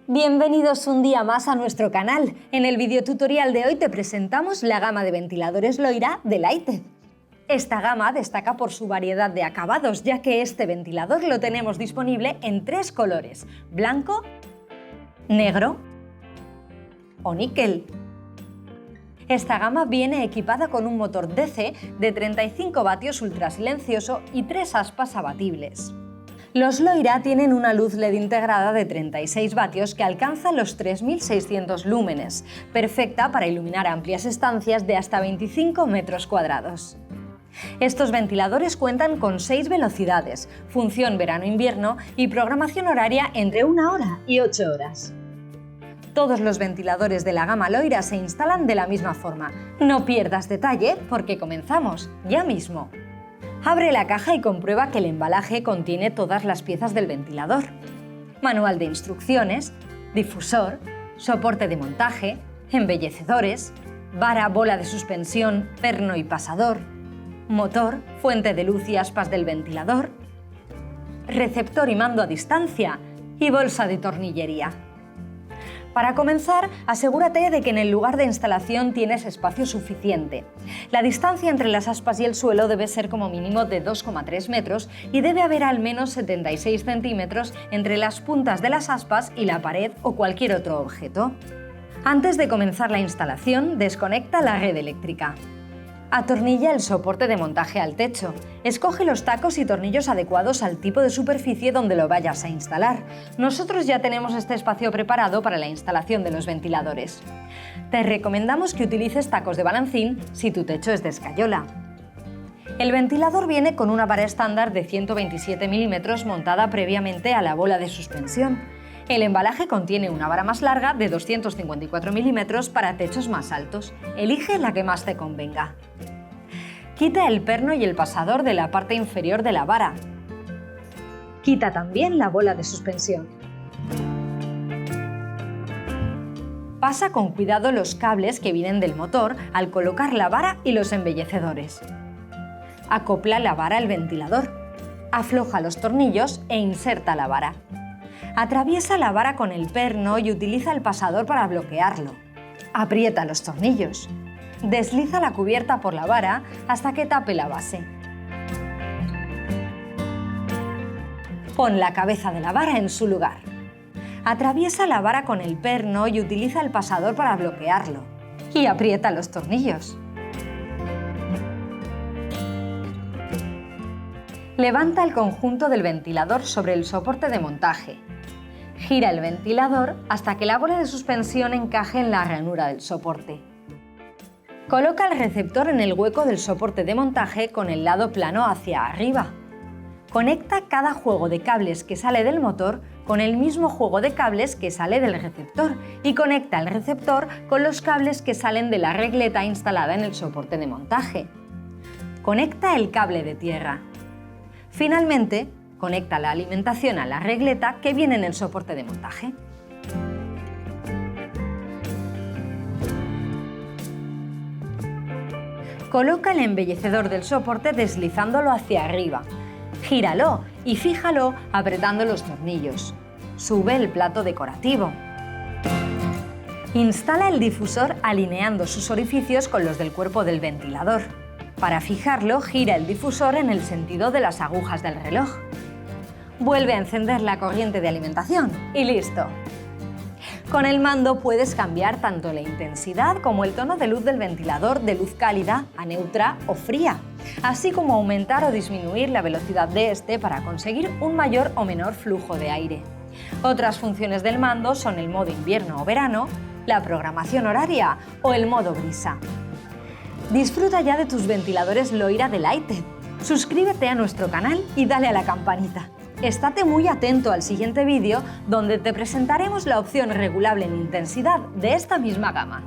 Bienvenidos un día más a nuestro canal. En el videotutorial de hoy te presentamos la gama de ventiladores Loira de Lighted. Esta gama destaca por su variedad de acabados, ya que este ventilador lo tenemos disponible en 3 colores: blanco, negro o níquel. Esta gama viene equipada con un motor DC de 35 vatios ultrasilencioso y 3 aspas abatibles. Los Loira tienen una luz LED integrada de 36 vatios que alcanza los 3600 lúmenes, perfecta para iluminar amplias estancias de hasta 25 metros cuadrados. Estos ventiladores cuentan con 6 velocidades, función verano-invierno y programación horaria entre 1 hora y 8 horas. Todos los ventiladores de la gama Loira se instalan de la misma forma. No pierdas detalle porque comenzamos ya mismo. Abre la caja y comprueba que el embalaje contiene todas las piezas del ventilador: manual de instrucciones, difusor, soporte de montaje, embellecedores, vara, bola de suspensión, perno y pasador, motor, fuente de luz y aspas del ventilador, receptor y mando a distancia y bolsa de tornillería. Para comenzar, asegúrate de que en el lugar de instalación tienes espacio suficiente. La distancia entre las aspas y el suelo debe ser como mínimo de 2,3 metros y debe haber al menos 76 centímetros entre las puntas de las aspas y la pared o cualquier otro objeto. Antes de comenzar la instalación, desconecta la red eléctrica. Atornilla el soporte de montaje al techo. Escoge los tacos y tornillos adecuados al tipo de superficie donde lo vayas a instalar. Nosotros ya tenemos este espacio preparado para la instalación de los ventiladores. Te recomendamos que utilices tacos de balancín si tu techo es de escayola. El ventilador viene con una vara estándar de 127 milímetros montada previamente a la bola de suspensión. El embalaje contiene una vara más larga de 254 milímetros para techos más altos. Elige la que más te convenga. Quita el perno y el pasador de la parte inferior de la vara. Quita también la bola de suspensión. Pasa con cuidado los cables que vienen del motor al colocar la vara y los embellecedores. Acopla la vara al ventilador. Afloja los tornillos e inserta la vara. Atraviesa la vara con el perno y utiliza el pasador para bloquearlo. Aprieta los tornillos. Desliza la cubierta por la vara hasta que tape la base. Pon la cabeza de la vara en su lugar. Atraviesa la vara con el perno y utiliza el pasador para bloquearlo. Y aprieta los tornillos. Levanta el conjunto del ventilador sobre el soporte de montaje. Gira el ventilador hasta que la bola de suspensión encaje en la ranura del soporte. Coloca el receptor en el hueco del soporte de montaje con el lado plano hacia arriba. Conecta cada juego de cables que sale del motor con el mismo juego de cables que sale del receptor y conecta el receptor con los cables que salen de la regleta instalada en el soporte de montaje. Conecta el cable de tierra. Finalmente, conecta la alimentación a la regleta que viene en el soporte de montaje. Coloca el embellecedor del soporte deslizándolo hacia arriba. Gíralo y fíjalo apretando los tornillos. Sube el plato decorativo. Instala el difusor alineando sus orificios con los del cuerpo del ventilador. Para fijarlo, gira el difusor en el sentido de las agujas del reloj. Vuelve a encender la corriente de alimentación y listo. Con el mando puedes cambiar tanto la intensidad como el tono de luz del ventilador de luz cálida a neutra o fría, así como aumentar o disminuir la velocidad de este para conseguir un mayor o menor flujo de aire. Otras funciones del mando son el modo invierno o verano, la programación horaria o el modo brisa. Disfruta ya de tus ventiladores Loira de Lighted. Suscríbete a nuestro canal y dale a la campanita. Estate muy atento al siguiente vídeo donde te presentaremos la opción regulable en intensidad de esta misma gama.